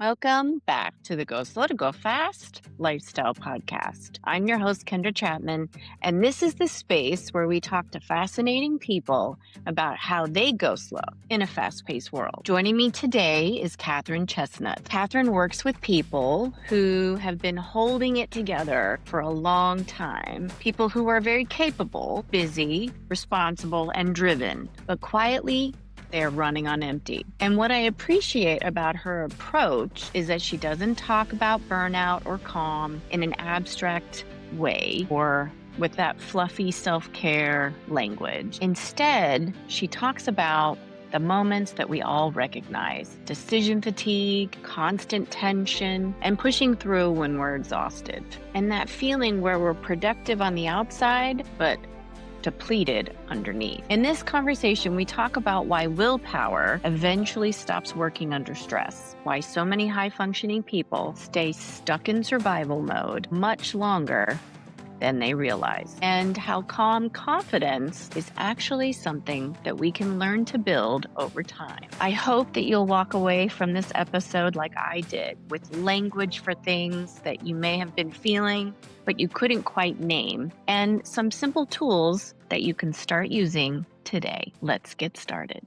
Welcome back to the Go Slow to Go Fast Lifestyle Podcast. I'm your host, Kendra Chapman, and this is the space where we talk to fascinating people about how they go slow in a fast-paced world. Joining me today is Katharine Chestnut. Katharine works with people who have been holding it together for a long time, people who are very capable, busy, responsible, and driven, but quietly they're running on empty. And what I appreciate about her approach is that she doesn't talk about burnout or calm in an abstract way or with that fluffy self-care language. Instead, she talks about the moments that we all recognize: decision fatigue, constant tension, and pushing through when we're exhausted. And that feeling where we're productive on the outside, but depleted underneath. In this conversation, we talk about why willpower eventually stops working under stress, why so many high-functioning people stay stuck in survival mode much longer than they realize, and how calm confidence is actually something that we can learn to build over time. I hope that you'll walk away from this episode like I did, with language for things that you may have been feeling but you couldn't quite name, and some simple tools that you can start using today. Let's get started.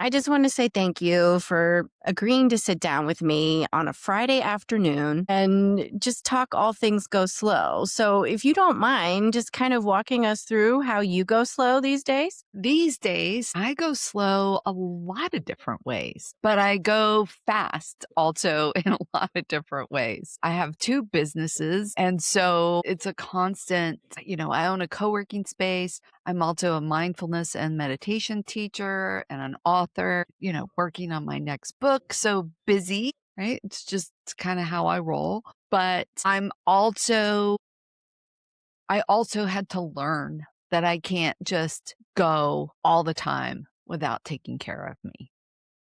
I just want to say thank you for agreeing to sit down with me on a Friday afternoon and just talk all things go slow. So if you don't mind just kind of walking us through how you go slow these days. These days, I go slow a lot of different ways, but I go fast also in a lot of different ways. I have two businesses, and so it's a constant, I own a co-working space. I'm also a mindfulness and meditation teacher and an author, working on my next book. So busy, right? It's kind of how I roll. But I also had to learn that I can't just go all the time without taking care of me.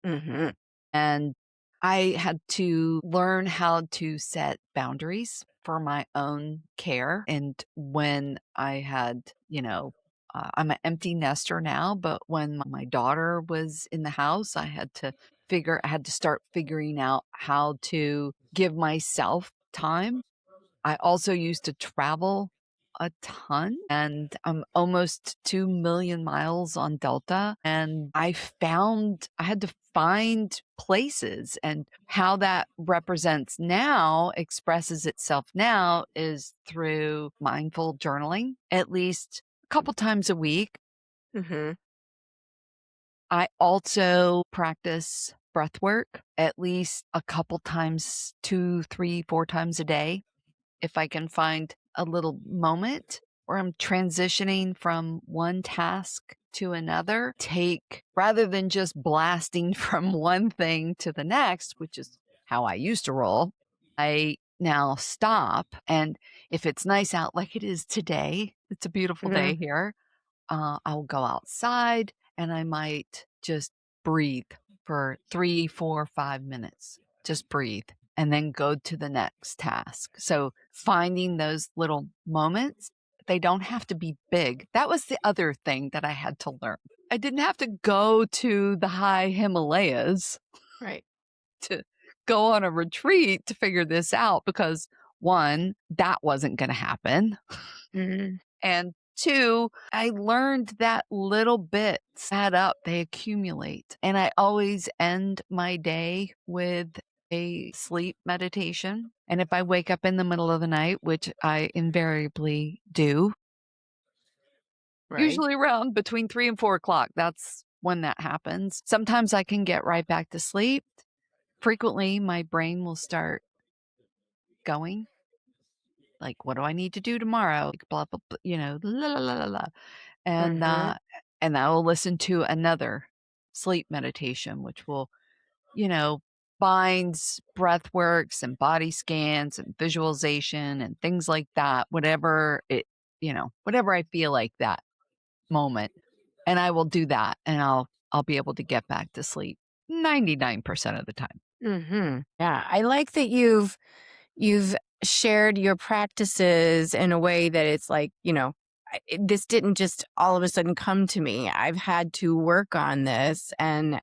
Mm-hmm. And I had to learn how to set boundaries for my own care. And when I had, I'm an empty nester now, but when my daughter was in the house, I had to start figuring out how to give myself time. I also used to travel a ton, and I'm almost 2 million miles on Delta. And I had to find places, and how that expresses itself now is through mindful journaling, at least a couple times a week. Mm-hmm. I also practice breath work at least a couple times, 2, 3, 4 times a day. If I can find a little moment where I'm transitioning from one task to another, rather than just blasting from one thing to the next, which is how I used to roll, I now stop. And if it's nice out like it is today, it's a beautiful day here, I'll go outside and I might just breathe for 3, 4, 5 minutes. Just breathe and then go to the next task. So finding those little moments, they don't have to be big. That was the other thing that I had to learn. I didn't have to go to the high Himalayas, Right. to go on a retreat to figure this out, because one, that wasn't going to happen. Mm-hmm. And two, I learned that little bits add up, they accumulate. And I always end my day with a sleep meditation. And if I wake up in the middle of the night, which I invariably do, Right. usually around between 3 and 4 o'clock, that's when that happens. Sometimes I can get right back to sleep. Frequently, my brain will start going. Like, what do I need to do tomorrow? Like, blah, blah, blah, la, la, la, la, la. And, and I will listen to another sleep meditation, which will, binds breath works and body scans and visualization and things like that, whatever I feel like that moment. And I will do that, and I'll be able to get back to sleep 99% of the time. Mm-hmm. Yeah, I like that you've shared your practices in a way that it's like, this didn't just all of a sudden come to me. I've had to work on this, and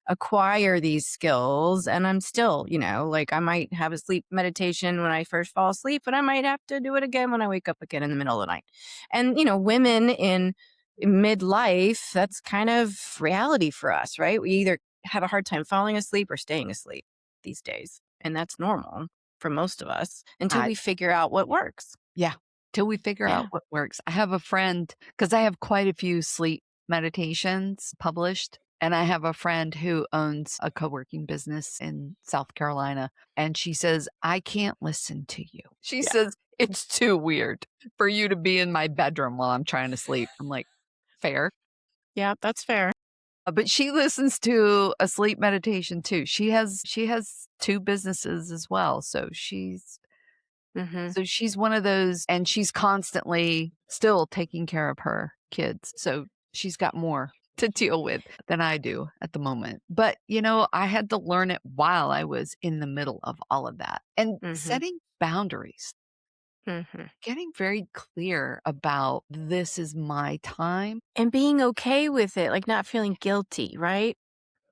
acquire these skills. And I'm still, like I might have a sleep meditation when I first fall asleep, but I might have to do it again when I wake up again in the middle of the night. And, women in midlife, that's kind of reality for us, right? We either have a hard time falling asleep or staying asleep these days. And that's normal for most of us until I we figure out what works. Yeah, till we figure out Yeah. what works. I have a friend, because I have quite a few sleep meditations published, and I have a friend who owns a co-working business in South Carolina, and she says, "I can't listen to you." She Yeah. says, "It's too weird for you to be in my bedroom while I'm trying to sleep." I'm like, "Fair." Yeah, that's fair. But she listens to a sleep meditation too. She has 2 businesses as well, Hmm. so she's one of those, and she's constantly still taking care of her kids. So she's got more to deal with than I do at the moment. But, I had to learn it while I was in the middle of all of that. And Hmm. setting boundaries, Hmm. getting very clear about this is my time. And being okay with it, like not feeling guilty, right?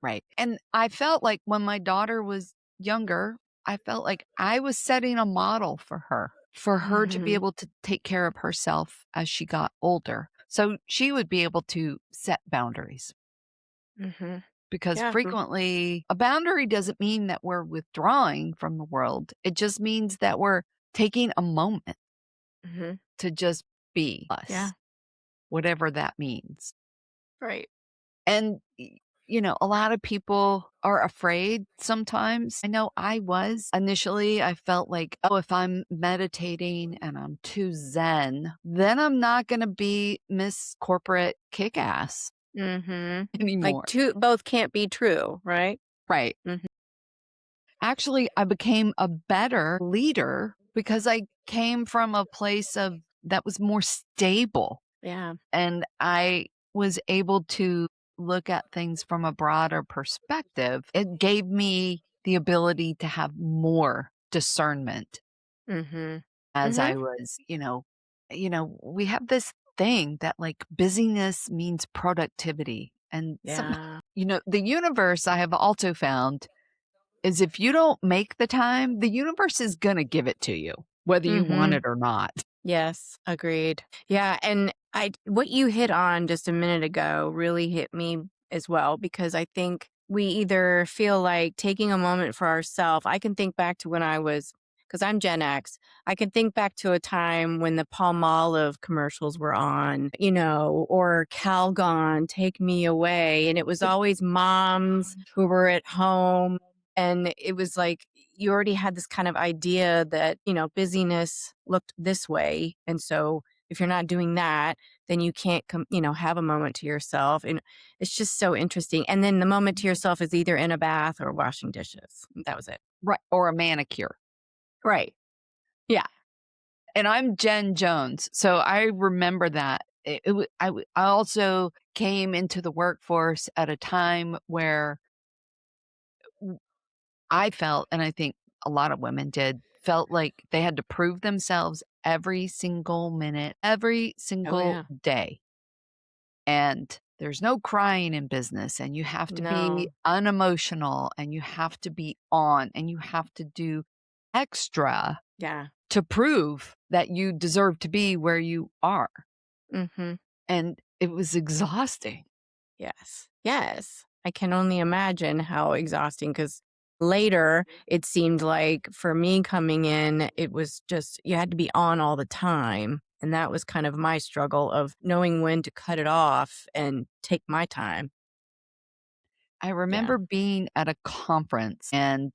Right. And I felt like when my daughter was younger, I felt like I was setting a model for her to be Hmm. able to take care of herself as she got older. So she would be able to set boundaries, Hmm. because Yeah. frequently a boundary doesn't mean that we're withdrawing from the world. It just means that we're taking a moment Hmm. to just be Yeah. us, whatever that means. Right. And, a lot of people are afraid sometimes. I know I was. Initially, I felt like, oh, if I'm meditating and I'm too zen, then I'm not going to be Miss Corporate Kick Ass Hmm. Like anymore. both can't be true, right? Right. Hmm. Actually, I became a better leader because I came from a place of that was more stable. Yeah. And I was able to look at things from a broader perspective. It gave me the ability to have more discernment Hmm. as Hmm. I was, we have this thing that like busyness means productivity. And some, Yeah. the universe I have also found is if you don't make the time, the universe is going to give it to you, whether you want Hmm. it or not. Yes, agreed. Yeah, and what you hit on just a minute ago really hit me as well because I think we either feel like taking a moment for ourselves. I can think back to when I was because I'm Gen X. I can think back to a time when the Palmolive commercials were on, or Calgon, Take Me Away, and it was always moms who were at home and it was like you already had this kind of idea that, busyness looked this way. And so if you're not doing that, then you can't have a moment to yourself. And it's just so interesting. And then the moment to yourself is either in a bath or washing dishes. That was it. Right. Or a manicure. Right. Yeah. And I'm Jen Jones, so I remember that. I also came into the workforce at a time where I felt, and I think a lot of women did, felt like they had to prove themselves every single minute, every Oh, single yeah. day. And there's no crying in business, and you have to be No. unemotional, and you have to be on, and you have to do extra Yeah. to prove that you deserve to be where you are. Mm-hmm. And it was exhausting. Yes. Yes. I can only imagine how exhausting because later it seemed like for me coming in, it was just you had to be on all the time. And that was kind of my struggle of knowing when to cut it off and take my time. I Yeah. remember being at a conference, and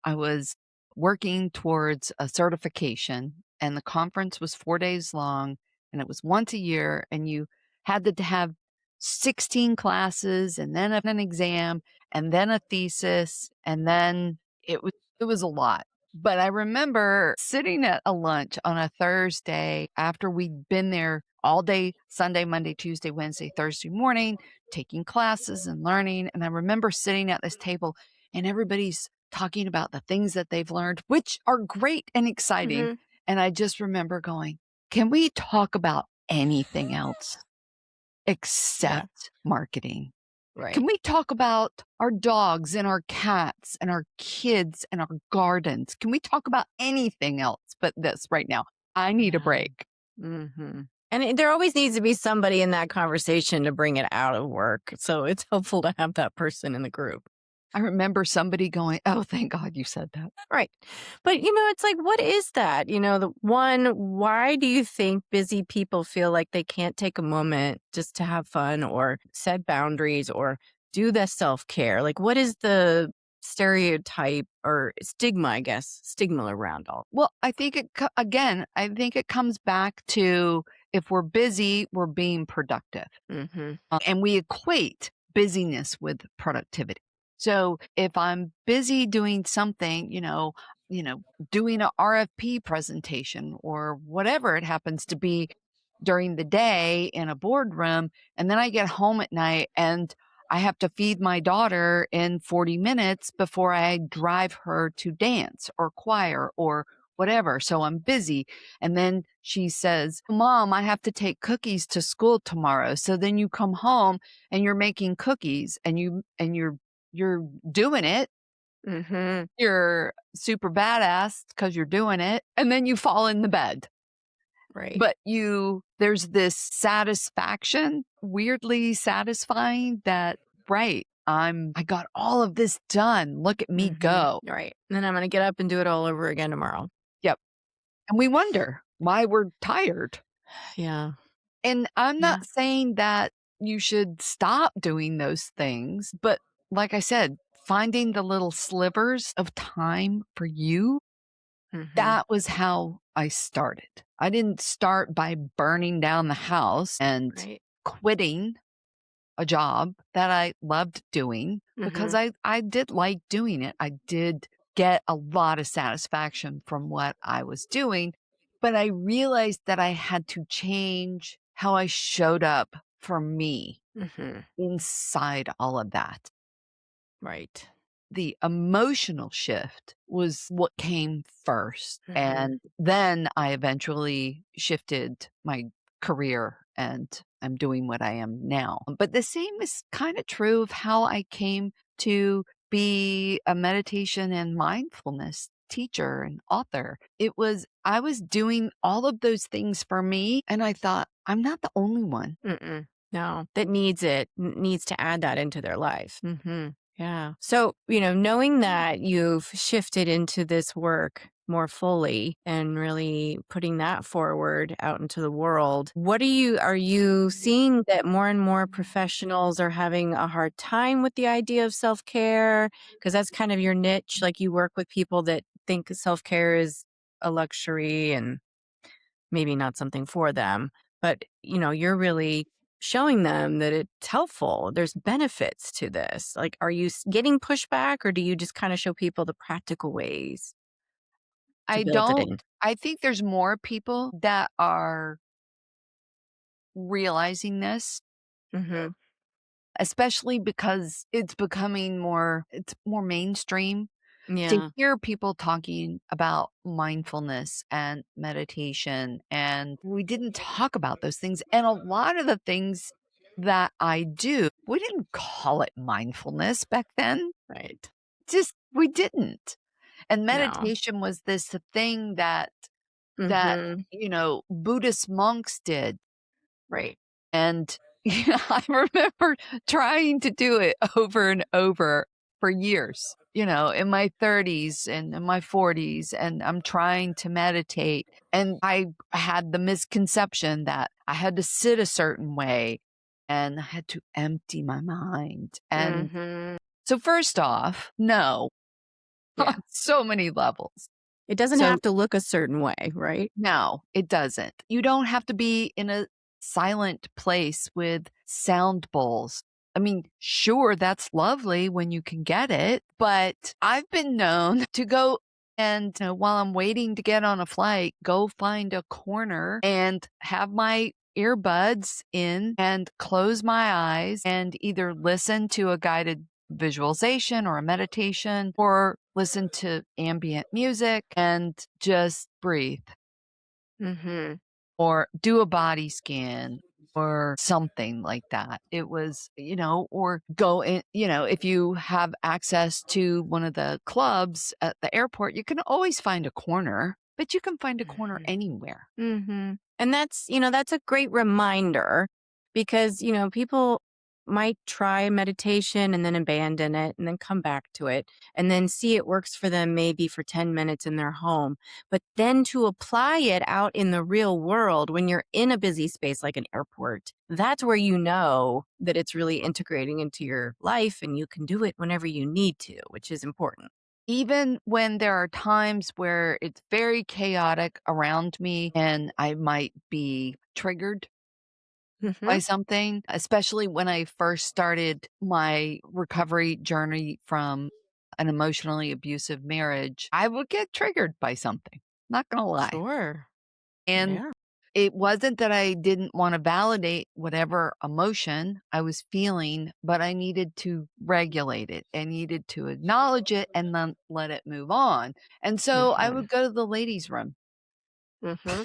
I was working towards a certification, and the conference was 4 days long, and it was once a year, and you had to have 16 classes and then an exam and then a thesis, and then it was a lot. But I remember sitting at a lunch on a Thursday after we'd been there all day Sunday, Monday, Tuesday, Wednesday, Thursday morning, taking classes and learning. And I remember sitting at this table and everybody's talking about the things that they've learned, which are great and exciting. Hmm. And I just remember going, can we talk about anything else Yeah. except marketing? Right. Can we talk about our dogs and our cats and our kids and our gardens? Can we talk about anything else but this right now? I need a Yeah. break. And there always needs to be somebody in that conversation to bring it out of work. So it's helpful to have that person in the group. I remember somebody going, "Oh, thank God you said that." Right. But, it's like, what is that? The one, why do you think busy people feel like they can't take a moment just to have fun or set boundaries or do the self care? Like, what is the stereotype or stigma, I guess, stigma around all? Well, I think again, I think it comes back to if we're busy, we're being productive. Mm-hmm. And we equate busyness with productivity. So if I'm busy doing something, doing a RFP presentation or whatever it happens to be during the day in a boardroom, and then I get home at night and I have to feed my daughter in 40 minutes before I drive her to dance or choir or whatever. So I'm busy. And then she says, "Mom, I have to take cookies to school tomorrow." So then you come home and you're making cookies and you're doing it. Mm-hmm. You're super badass because you're doing it. And then you fall in the bed. Right. But there's this satisfaction, weirdly satisfying that, right, I got all of this done. Look at me Mm-hmm. go. Right. And then I'm going to get up and do it all over again tomorrow. Yep. And we wonder why we're tired. Yeah. And I'm Yeah. not saying that you should stop doing those things, but like I said, finding the little slivers of time for you, Mm-hmm. that was how I started. I didn't start by burning down the house and Right. quitting a job that I loved doing because Mm-hmm. I did like doing it. I did get a lot of satisfaction from what I was doing, but I realized that I had to change how I showed up for me Mm-hmm. inside all of that. Right. The emotional shift was what came first. Mm-hmm. And then I eventually shifted my career and I'm doing what I am now. But the same is kind of true of how I came to be a meditation and mindfulness teacher and author. I was doing all of those things for me. And I thought, I'm not the only one. Mm-mm. No, that needs it, needs to add that into their life. Yeah. So, knowing that you've shifted into this work more fully and really putting that forward out into the world, are you seeing that more and more professionals are having a hard time with the idea of self care? Because that's kind of your niche. Like you work with people that think self care is a luxury and maybe not something for them, but you're really showing them that it's helpful. There's benefits to this. Like, are you getting pushback or do you just kind of show people the practical ways to I build it don't, in? I think there's more people that are realizing this, Hmm. especially because it's more mainstream to Yeah. hear people talking about mindfulness and meditation. And we didn't talk about those things. And a lot of the things that I do, we didn't call it mindfulness back then. Right. Just, we didn't. And No. meditation was this thing that, Hmm. Buddhist monks did. Right. And, I remember trying to do it over and over for years, in my 30s and in my 40s, and I'm trying to meditate. And I had the misconception that I had to sit a certain way and I had to empty my mind. And Hmm. so, first off, no, on Yeah. so many levels. It doesn't So, have to look a certain way, right? no, it doesn't. You don't have to be in a silent place with sound bowls. I mean, sure, that's lovely when you can get it, but I've been known to go and while I'm waiting to get on a flight, go find a corner and have my earbuds in and close my eyes and either listen to a guided visualization or a meditation or listen to ambient music and just breathe Hmm. or do a body scan or something like that. It was, or go in, if you have access to one of the clubs at the airport, you can always find a corner, but you can find a corner Mhm. anywhere. And that's a great reminder because, people might try meditation and then abandon it and then come back to it and then see it works for them maybe for 10 minutes in their home. But then to apply it out in the real world when you're in a busy space like an airport, that's where you know that it's really integrating into your life and you can do it whenever you need to, which is important. Even when there are times where it's very chaotic around me and I might be triggered by Hmm. something, especially when I first started my recovery journey from an emotionally abusive marriage, I would get triggered by something, not gonna lie. Sure. And Yeah. it wasn't that I didn't wanna validate whatever emotion I was feeling, but I needed to regulate it. I needed to acknowledge it and then let it move on. And so I Hmm. would go to the ladies' room Hmm.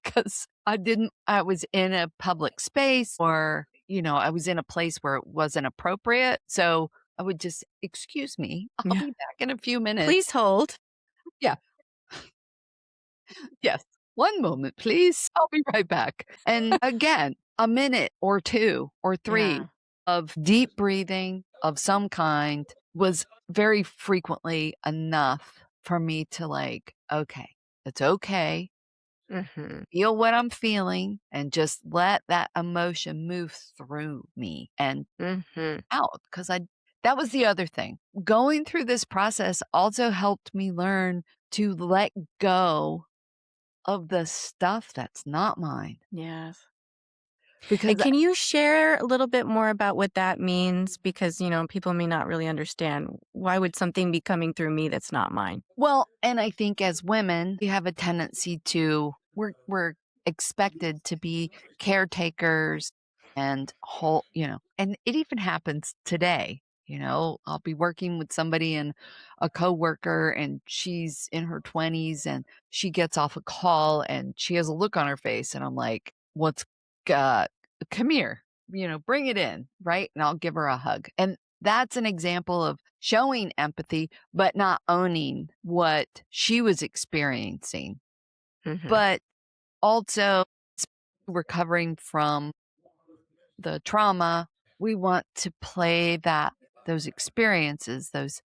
'cause I was in a public space or, I was in a place where it wasn't appropriate. So I would just, "Excuse me, I'll Yeah. be back in a few minutes." Please hold. Yeah. Yes. "One moment, please. I'll be right back." And again, a minute or 2 or 3 Yeah. of deep breathing of some kind was very frequently enough for me to like, "Okay, it's okay. Hmm. Feel what I'm feeling and just let that emotion move through me and Hmm. out." Because I that was the other thing. Going through this process also helped me learn to let go of the stuff that's not mine. Yes. Because And can you share a little bit more about what that means? Because, people may not really understand. Why would something be coming through me that's not mine? well, and I think as women, we have a tendency to we're expected to be caretakers and and it even happens today. I'll be working with somebody and a coworker and she's in her 20s and she gets off a call and she has a look on her face and I'm like, "What's uh come here, bring it in," right? And I'll give her a hug. And that's an example of showing empathy, but not owning what she was experiencing, Hmm. but also recovering from the trauma. We want to play those experiences, those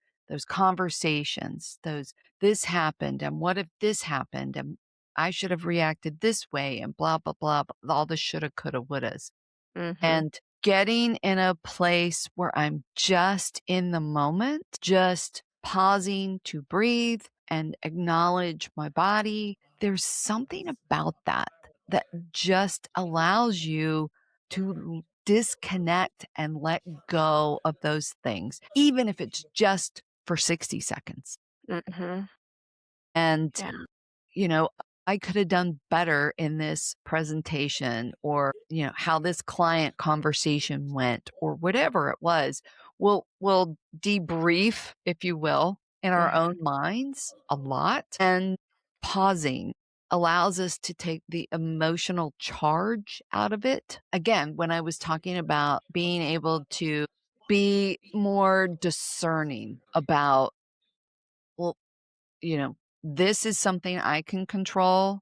conversations, those this happened and what if this happened and I should have reacted this way and blah blah blah, all the shoulda, coulda, wouldas. Hmm. And getting in a place where I'm just in the moment, just pausing to breathe and acknowledge my body. There's something about that that just allows you to disconnect and let go of those things, even if it's just for 60 seconds. Hmm. And Yeah. you know, I could have done better in this presentation or, how this client conversation went or whatever it was. We'll debrief, if you will, in our own Hmm. minds a lot. And pausing allows us to take the emotional charge out of it. Again, when I was talking about being able to be more discerning about, well, you know, this is something I can control,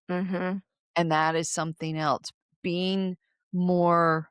Hmm. and that is something else. Being more,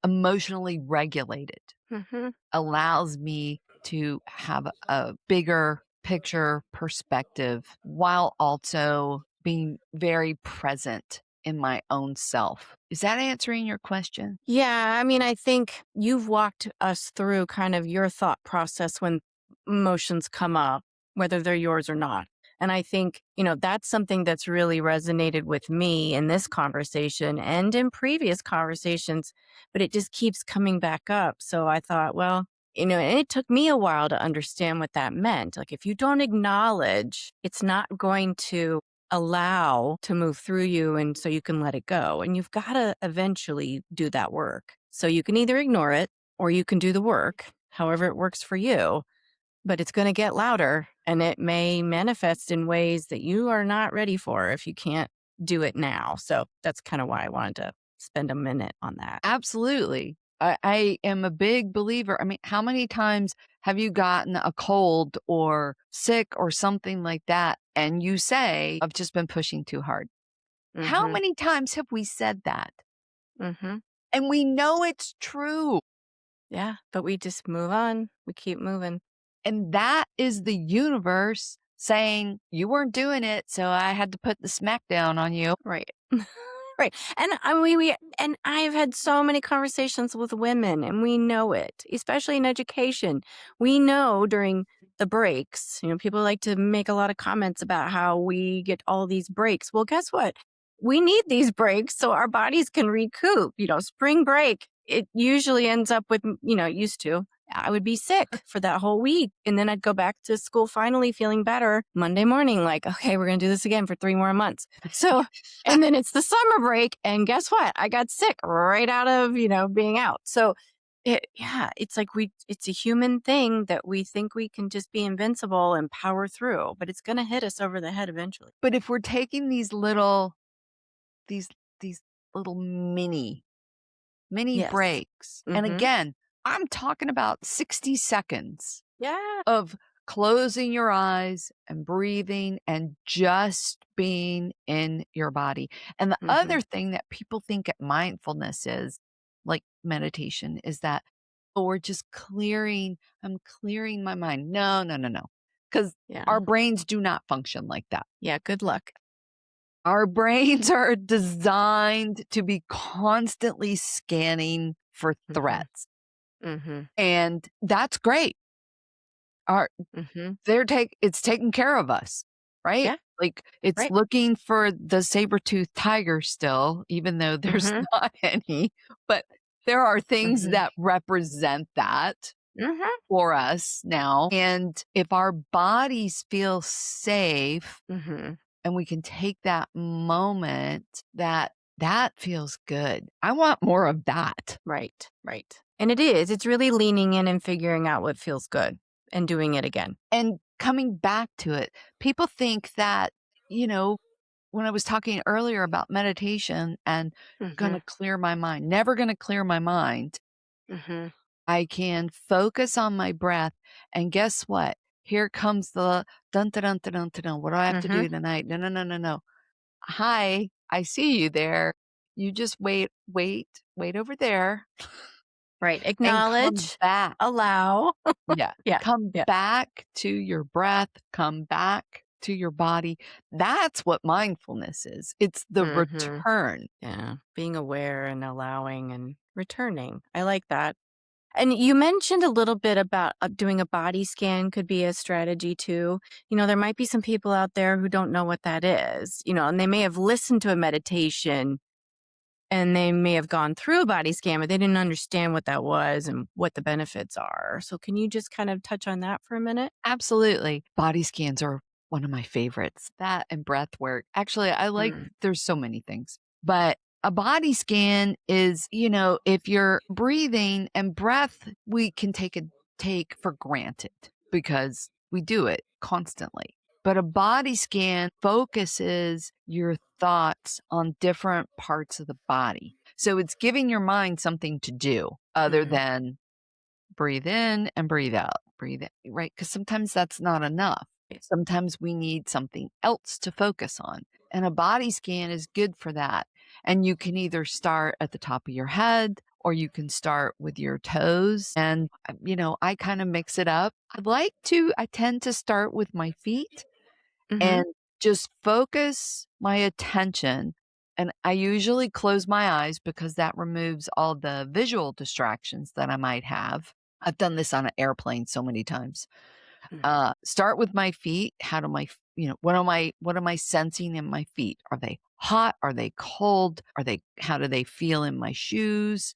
emotionally regulated Hmm. allows me to have a bigger picture perspective while also being very present in my own self. Is that answering your question? Yeah. I mean, I think you've walked us through kind of your thought process when emotions come up, whether they're yours or not. And I think, that's something that's really resonated with me in this conversation and in previous conversations, but it just keeps coming back up. So I thought, well, and it took me a while to understand what that meant. Like, if you don't acknowledge, it's not going to allow to move through you. And so you can let it go. And you've got to eventually do that work. So you can either ignore it or you can do the work, however it works for you, but it's going to get louder and it may manifest in ways that you are not ready for if you can't do it now. So that's kind of why I wanted to spend a minute on that. Absolutely. I am a big believer. I mean, how many times have you gotten a cold or sick or something like that, and you say, "I've just been pushing too hard"? How Mhm. many times have we said that? Mhm. And we know it's true. Yeah, but we just move on. We keep moving. And that is the universe saying, "You weren't doing it, so I had to put the smack down on you." Right. Right. And I mean, and I've had so many conversations with women, and we know it, especially in education. We know during the breaks, people like to make a lot of comments about how we get all these breaks. Well, guess what? We need these breaks so our bodies can recoup. Spring break, it usually ends up with, it used to. I would be sick for that whole week. And then I'd go back to school finally feeling better Monday morning, like, okay, we're going to do this again for 3 more months. So, and then it's the summer break. And guess what? I got sick right out of, being out. So yeah, it's like it's a human thing that we think we can just be invincible and power through, but it's going to hit us over the head eventually. But if we're taking these these little mini Yes. breaks, and Mm-hmm. again, I'm talking about 60 seconds Yeah. of closing your eyes and breathing and just being in your body. And the Mm-hmm. other thing that people think at mindfulness is, like meditation, is that, oh, we're just I'm clearing my mind. No, no, no, no. Because our Yeah. brains do not function like that. Yeah. Good luck. Our brains are designed to be constantly scanning for Mm-hmm. threats. Mm-hmm. And that's great. Our Mm-hmm. it's taking care of us, right? Yeah. Like, it's Right. looking for the saber-toothed tiger still, even though there's Mm-hmm. not any, but there are things Mm-hmm. that represent that Mm-hmm. for us now, and if our bodies feel safe Mm-hmm. and we can take that moment, that feels good. I want more of that. Right. Right. And it is. It's really leaning in and figuring out what feels good and doing it again. And coming back to it, people think that, you know, when I was talking earlier about meditation and Mm-hmm. gonna clear my mind, never gonna clear my mind. Mm-hmm. I can focus on my breath, and guess what? Here comes the dun dun dun dun dun dun. Dun. What do I have to Mm-hmm. do tonight? No, no, no, no, no. Hi, I see you there. You just wait over there Right. and come Acknowledge, back. allow. Yeah, Yeah. come Yeah. back to your breath, come back to your body. That's what mindfulness is. It's the Mm-hmm. return. Yeah. Being aware and allowing and returning. I like that. And you mentioned a little bit about doing a body scan could be a strategy too. There might be some people out there who don't know what that is, and they may have listened to a meditation and they may have gone through a body scan, but they didn't understand what that was and what the benefits are. So, can you just kind of touch on that for a minute? Absolutely. Body scans are one of my favorites. That and breath work. Actually, I like Mm, there's so many things, but a body scan is, if you're breathing and breath, we can take for granted because we do it constantly. But a body scan focuses your thoughts on different parts of the body. So it's giving your mind something to do other mm, than breathe in and breathe out. Breathe in, right? Because sometimes that's not enough. yeah, Sometimes we need something else to focus on. And a body scan is good for that. And you can either start at the top of your head or you can start with your toes. And, I kind of mix it up. I tend to start with my feet mm-hmm, and just focus my attention. And I usually close my eyes because that removes all the visual distractions that I might have. I've done this on an airplane so many times. mm-hmm, Start with my feet. How do what am I sensing in my feet? Are they hot? Are they cold? How do they feel in my shoes?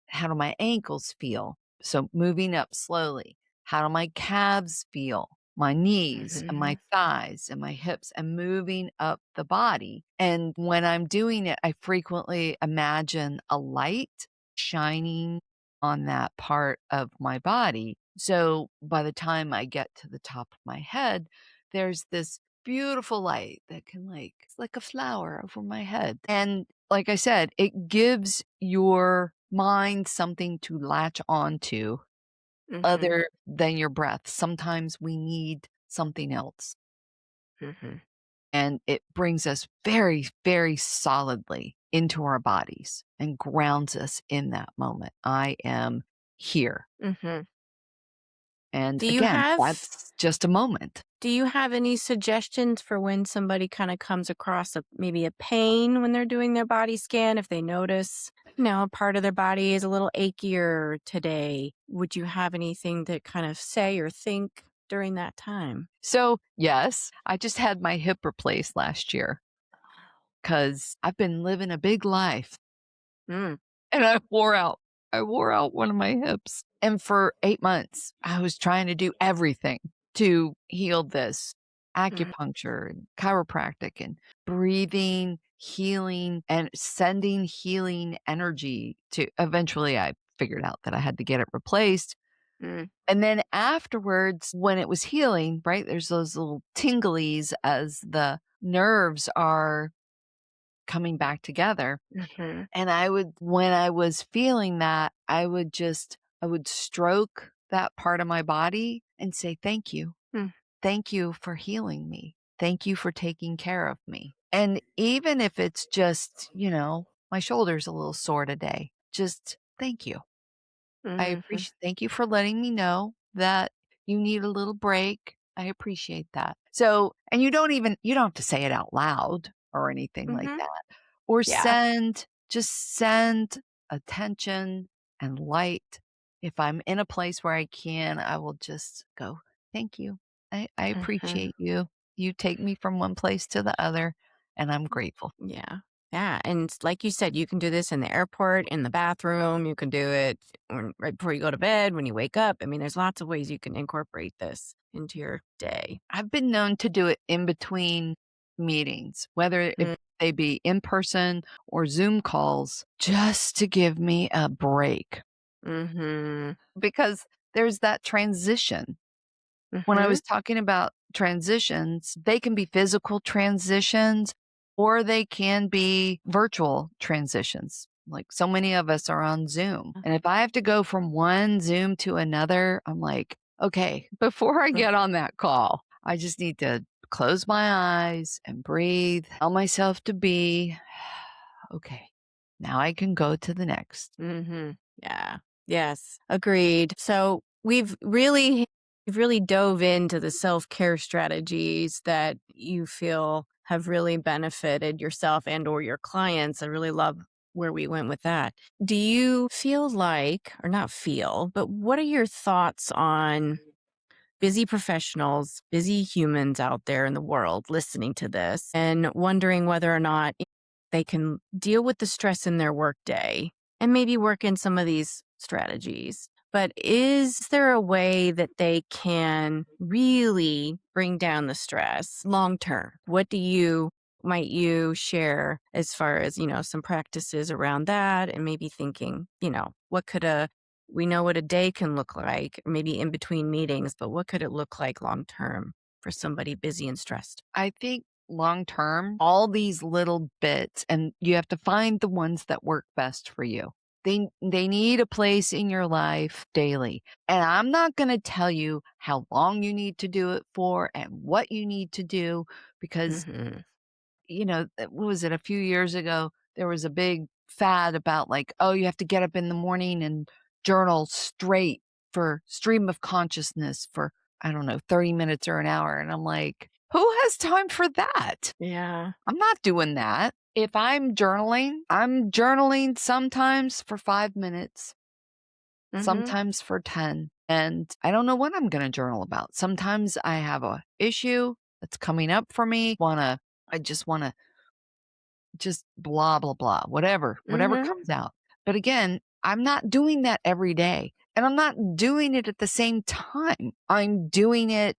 How do my ankles feel? So moving up slowly. How do my calves feel? My knees and mm-hmm, my thighs and my hips, and moving up the body. And when I'm doing it, I frequently imagine a light shining on that part of my body. So by the time I get to the top of my head, there's this beautiful light that can it's like a flower over my head. And like I said, it gives your mind something to latch on to Mhm. other than your breath. Sometimes we need something else. Mhm. And it brings us very, very solidly into our bodies and grounds us in that moment. I am here. Mhm. And Do you again, have that's just a moment. do you have any suggestions for when somebody kinda comes across maybe a pain when they're doing their body scan, if they notice, a part of their body is a little achier today? Would you have anything to kind of say or think during that time? So, yes, I just had my hip replaced last year because I've been living a big life Mm, and I wore out one of my hips. And for 8 months, I was trying to do everything to heal this mhm, acupuncture and chiropractic and breathing, healing, and sending healing energy to eventually I figured out that I had to get it replaced. mm, And then afterwards, when it was healing, right, there's those little tinglies as the nerves are coming back together. mhm, And when I was feeling that, I would stroke that part of my body and say, thank you. mm, Thank you for healing me. Thank you for taking care of me. And even if it's just, my shoulder's a little sore today, just thank you. I mhm, appreciate thank you for letting me know that you need a little break. I appreciate that. So, and you don't have to say it out loud or anything like mhm. that. Or Yeah. just send attention and light. If I'm in a place where I can, I will just go, thank you. I Mhm. appreciate you. You take me from one place to the other, and I'm grateful. Yeah. Yeah. And like you said, you can do this in the airport, in the bathroom. You can do it right before you go to bed, when you wake up. I mean, there's lots of ways you can incorporate this into your day. I've been known to do it in between meetings, whether if they be in person or Zoom calls, just to give me a break Mm-hmm. because there's that transition. When I Mm-hmm. was talking about transitions, they can be physical transitions or they can be virtual transitions. Like so many of us are on Zoom. And if I have to go from one Zoom to another, I'm like, okay, before I get on that call, I just need to close my eyes and breathe, tell myself to be okay. Now I can go to the next. Mm-hmm. Yeah. Yes. Agreed. So we've really dove into the self-care strategies that you feel have really benefited yourself and or your clients. I really love where we went with that. Do you feel like, or not feel, but what are your thoughts on busy professionals, busy humans out there in the world listening to this and wondering whether or not they can deal with the stress in their workday and maybe work in some of these strategies? But is there a way that they can really bring down the stress long term? What do you might you share as far as, some practices around that and maybe thinking, what could a we know what a day can look like, maybe in between meetings, but what could it look like long term for somebody busy and stressed? I think long term, all these little bits, and you have to find the ones that work best for you. They need a place in your life daily. And I'm not going to tell you how long you need to do it for and what you need to do because, Mhm. what was it a few years ago there was a big fad about like, oh, you have to get up in the morning and journal straight for stream of consciousness for I don't know, 30 minutes or an hour. And I'm like, who has time for that? Yeah. I'm not doing that. If I'm journaling sometimes for 5 minutes, Mhm. sometimes for 10. And I don't know what I'm going to journal about. Sometimes I have a issue that's coming up for me. I just want to just blah, blah, blah, whatever Mhm. comes out. But again, I'm not doing that every day. And I'm not doing it at the same time. I'm doing it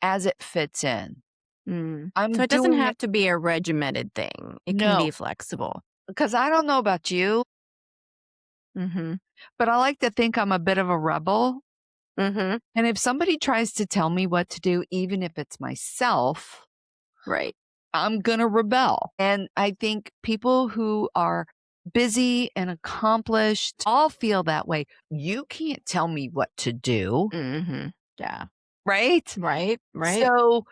as it fits in. Mm. So I'm it doesn't doing it have to be a regimented thing. It can no, be flexible. because I don't know about you, Mhm. but I like to think I'm a bit of a rebel. Mhm. And if somebody tries to tell me what to do, even if it's myself, Right. I'm going to rebel. And I think people who are busy and accomplished all feel that way. You can't tell me what to do, Mhm. Yeah. right? Right, right. So,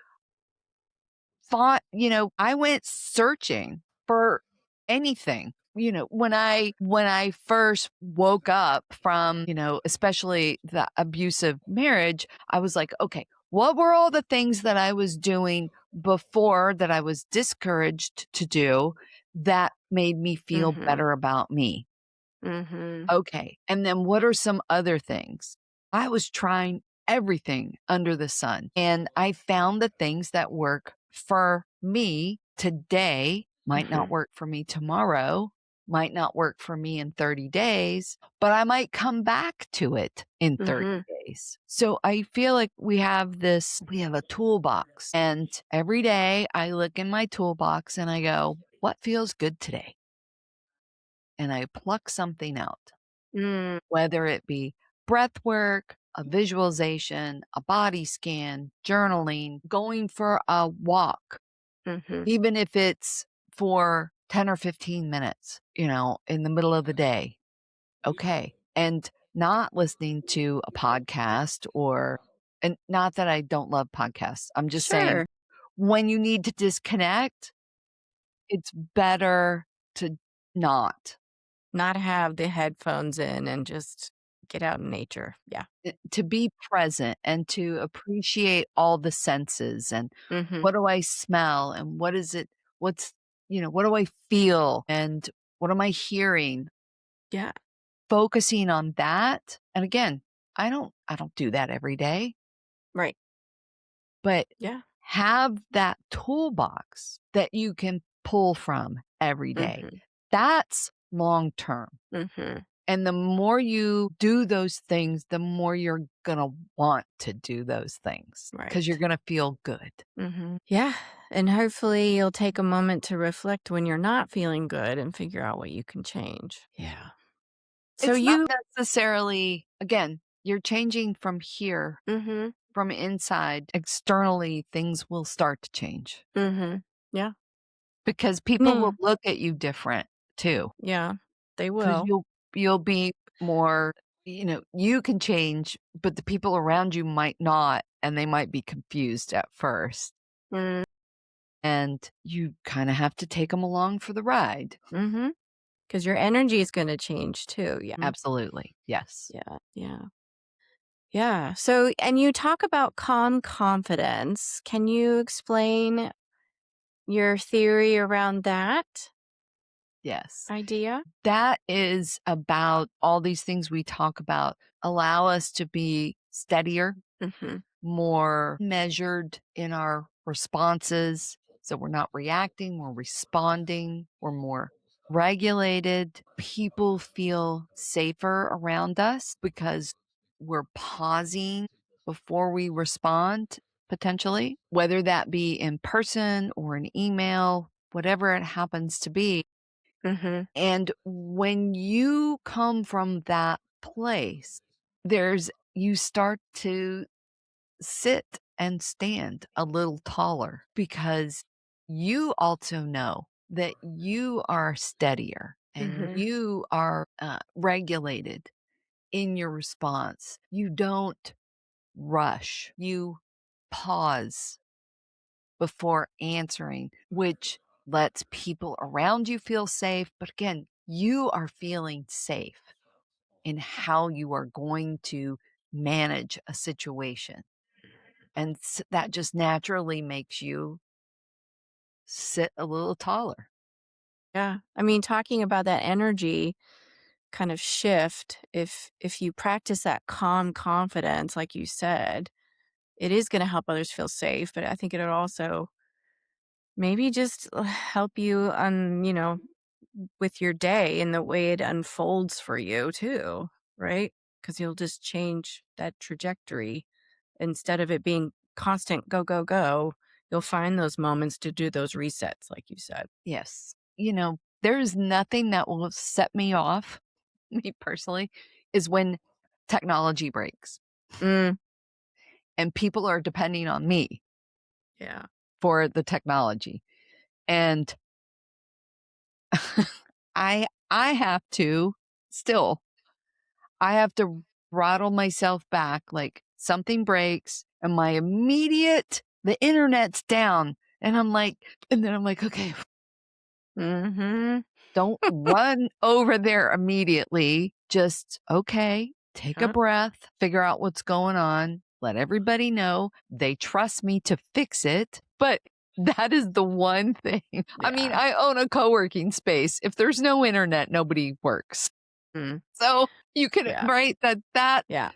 I went searching for anything. When I first woke up from, especially the abusive marriage, I was like, okay, what were all the things that I was doing before that I was discouraged to do that made me feel Mhm. better about me? Mhm. Okay. And then what are some other things? I was trying everything under the sun, and I found the things that work for me today might not Mhm. work for me tomorrow, might not work for me in 30 days, but I might come back to it in 30 Mhm. days. So I feel like we have a toolbox, and every day I look in my toolbox and I go, what feels good today? And I pluck something out, Mm. whether it be breath work, a visualization, a body scan, journaling, going for a walk, Mhm. even if it's for 10 or 15 minutes, in the middle of the day. Okay. And not listening to a podcast and not that I don't love podcasts. I'm just saying Sure. when you need to disconnect, it's better to not. Not have the headphones in and just get out in nature. Yeah. To be present and to appreciate all the senses and Mhm. what do I smell and what is it what's what do I feel and what am I hearing? Yeah. Focusing on that. And again, I don't do that every day, Right. but Yeah. have that toolbox that you can pull from every day. Mhm. That's long term. Mhm. And the more you do those things, the more you're gonna want to do those things because 'cause you're Right. gonna feel good. Mhm. Yeah, and hopefully you'll take a moment to reflect when you're not feeling good and figure out what you can change. Yeah. So It's not you necessarily again, you're changing from here, Mhm. from inside. Externally, things will start to change Mhm. Yeah. because people Yeah. will look at you different too. Yeah. They Because will. you'll be more you can change, but the people around you might not, and they might be confused at first. Mm. And you kinda have to take them along for the ride. Mhm. Because your energy is gonna change too. Yeah. Absolutely, yes. Yeah. Yeah. Yeah. So and you talk about calm confidence. Can you explain your theory around that Yes. idea? That is about all these things we talk about allow us to be steadier, Mhm. more measured in our responses. So we're not reacting, we're responding, we're more regulated. People feel safer around us because we're pausing before we respond, potentially, whether that be in person or an email, whatever it happens to be. Mhm. And when you come from that place, you start to sit and stand a little taller because you also know that you are steadier and Mhm. you are regulated in your response. You don't rush, you pause before answering, which lets people around you feel safe. But again, you are feeling safe in how you are going to manage a situation. And that just naturally makes you sit a little taller. Yeah. I mean, talking about that energy kind of shift, if you practice that calm confidence, like you said, it is gonna help others feel safe, but I think it'll also maybe just help you on, with your day and the way it unfolds for you too, right? Because 'Cause you'll just change that trajectory. Instead of it being constant go, go, go, you'll find those moments to do those resets, like you said. Yes. There's nothing that will set me off, me personally, is when technology breaks Mm, and people are depending on me. yeah. for the technology. And I have to still I have to throttle myself back, like, something breaks and my immediate the internet's down, and then I'm like, "Okay, Mhm. don't run over there immediately. Just, okay, take a Yep. breath, figure out what's going on, let everybody know they trust me to fix it." But that is the one thing. I mean, Yeah. I own a co-working space. If there's no internet, nobody works. Mm. So you can Yeah. right? Yeah.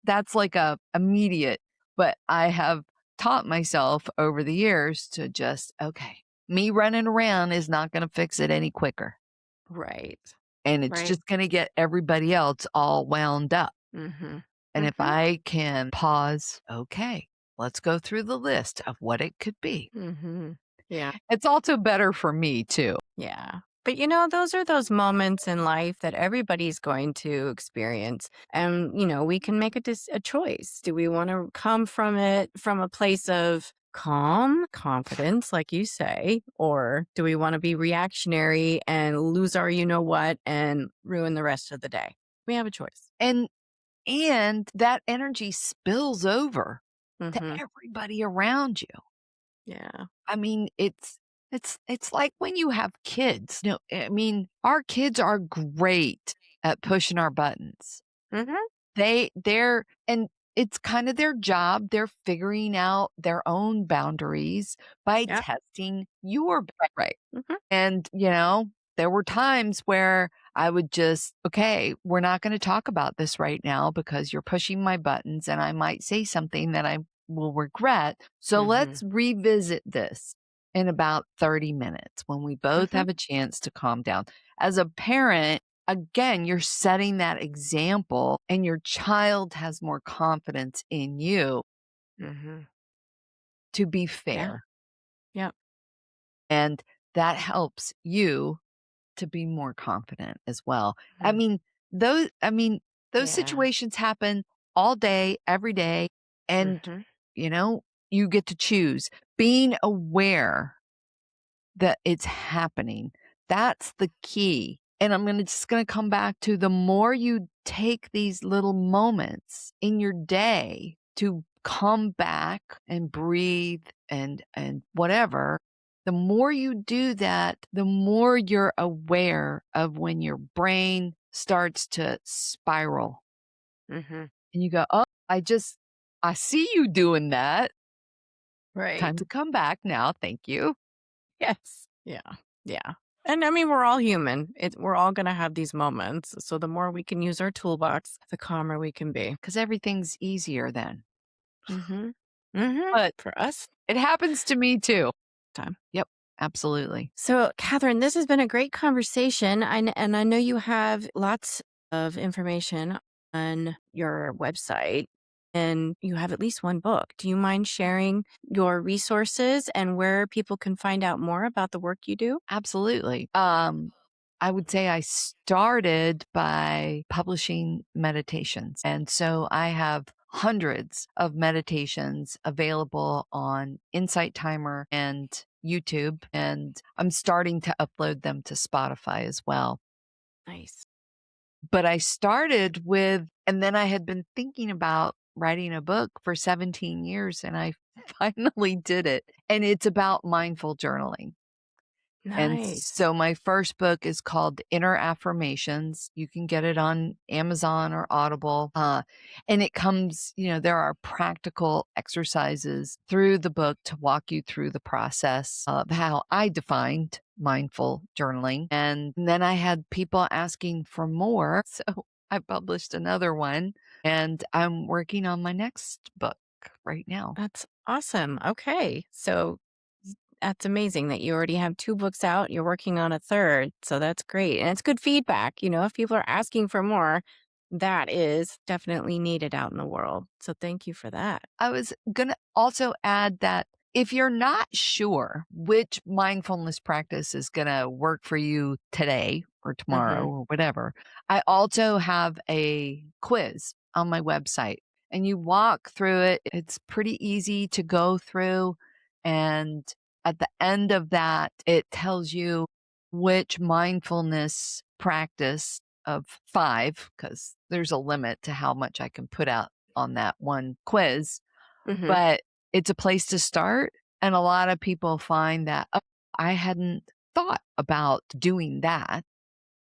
That's like a immediate, but I have taught myself over the years to just, okay, me running around is not gonna fix it any quicker, Right. and it's Right. just gonna get everybody else all wound up, Mhm. and if Mhm. I can pause, okay, let's go through the list of what it could be. Mhm. Yeah. It's also better for me too. Yeah. But those are those moments in life that everybody's going to experience. And, we can make a choice. Do we want to come from it from a place of calm, confidence, like you say, or do we want to be reactionary and lose our you know what and ruin the rest of the day? We have a choice. And that energy spills over to Hmm. everybody around you. Yeah. I mean, it's like when you have kids. No, I mean, our kids are great at pushing our buttons. Hmm. They're and it's kind of their job. They're figuring out their own boundaries by Yeah. testing your right. Hmm. And, there were times where I would just, okay, we're not going to talk about this right now because you're pushing my buttons and I might say something that I will regret. So Hmm. let's revisit this in about 30 minutes when we both Hmm. have a chance to calm down. As a parent, again, you're setting that example and your child has more confidence in you Hmm. to be Yeah. fair. Yeah. And that helps you to be more confident as well. I Mhm. mean, those Yeah. situations happen all day, every day, and, Hmm. you know, you get to choose. Being aware that it's happening, that's the key. And I'm just gonna come back to the more you take these little moments in your day to come back and breathe and whatever, the more you do that, the more you're aware of when your brain starts to spiral Hmm. and you go, "Oh, I see you doing that. Time Right. to come back now. Thank you." Yes. Yeah. Yeah. And I mean, we're all human. We're all going to have these moments. So the more we can use our toolbox, the calmer we can be. 'Cause everything's easier then. Hmm. Hmm. But For us, it happens to me too. time. Yep, absolutely. So, Catherine, this has been a great conversation. And I know you have lots of information on your website and you have at least one book. Do you mind sharing your resources and where people can find out more about the work you do? Absolutely. I would say I started by publishing meditations. And so I have hundreds of meditations available on Insight Timer and YouTube. And I'm starting to upload them to Spotify as well. Nice. But I started with, and then I had been thinking about writing a book for 17 years and I finally did it. And it's about mindful journaling. And Nice. so my first book is called Inner Affirmations. You can get it on Amazon or Audible. And it comes, there are practical exercises through the book to walk you through the process of how I defined mindful journaling. And then I had people asking for more. So I published another one and I'm working on my next book right now. That's awesome. Okay. So that's amazing that you already have 2 books out, you're working on a 3rd, so that's great, and it's good feedback, if people are asking for more, that is definitely needed out in the world, so thank you for that. I was going to also add that if you're not sure which mindfulness practice is going to work for you today or tomorrow Mhm. or whatever, I also have a quiz on my website and you walk through it. It's pretty easy to go through And at the end of that, it tells you which mindfulness practice of 5, because there's a limit to how much I can put out on that one quiz, Mhm. but it's a place to start. And a lot of people find that, "Oh, I hadn't thought about doing that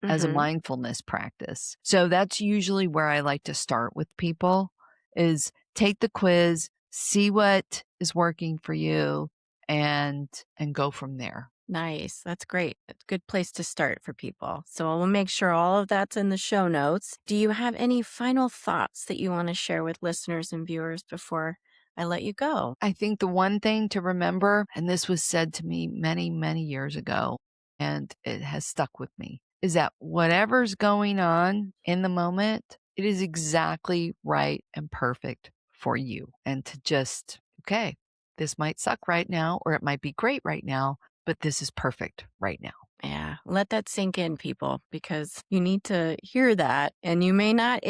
as a Mhm. mindfulness practice." So that's usually where I like to start with people is take the quiz, see what is working for you and go from there. Nice. That's great. It's a good place to start for people. So we'll make sure all of that's in the show notes. Do you have any final thoughts that you want to share with listeners and viewers before I let you go? I think the one thing to remember, and this was said to me many, many years ago, and it has stuck with me, is that whatever's going on in the moment, it is exactly right and perfect for you. And to just, okay, this might suck right now, or it might be great right now, but this is perfect right now. Yeah, let that sink in, people, because you need to hear that. And it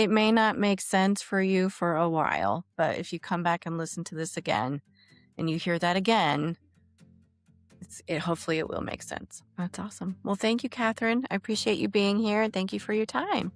may not make sense for you for a while, but if you come back and listen to this again and you hear that again, hopefully it will make sense. That's awesome. Well, thank you, Katharine. I appreciate you being here and thank you for your time.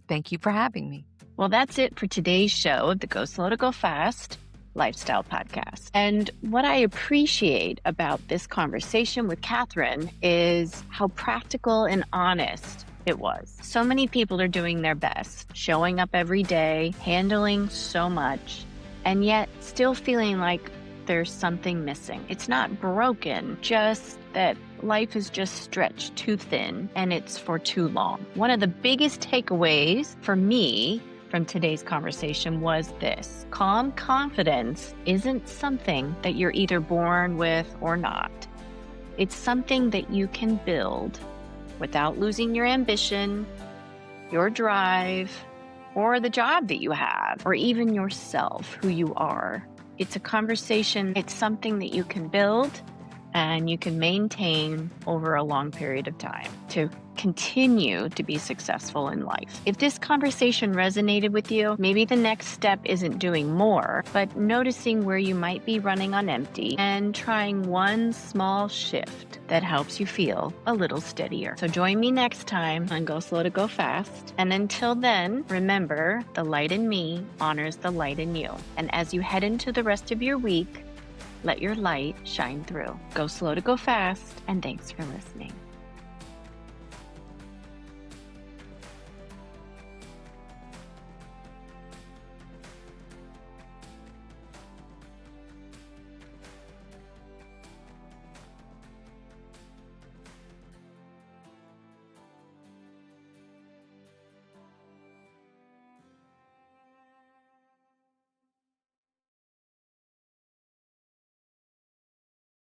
Thank you for having me. Well, that's it for today's show of the Go Slow to Go Fast Lifestyle Podcast. And what I appreciate about this conversation with Katharine is how practical and honest it was. So many people are doing their best, showing up every day, handling so much, and yet still feeling like there's something missing. It's not broken, just that life is just stretched too thin and it's for too long. One of the biggest takeaways for me from today's conversation was this: calm confidence isn't something that you're either born with or not. It's something that you can build without losing your ambition, your drive, or the job that you have, or even yourself, who you are. It's a conversation, it's something that you can build and you can maintain over a long period of time to continue to be successful in life. If this conversation resonated with you, maybe the next step isn't doing more, but noticing where you might be running on empty and trying one small shift that helps you feel a little steadier. So join me next time on Go Slow to Go Fast. And until then, remember, the light in me honors the light in you. And as you head into the rest of your week, let your light shine through. Go slow to go fast, and thanks for listening.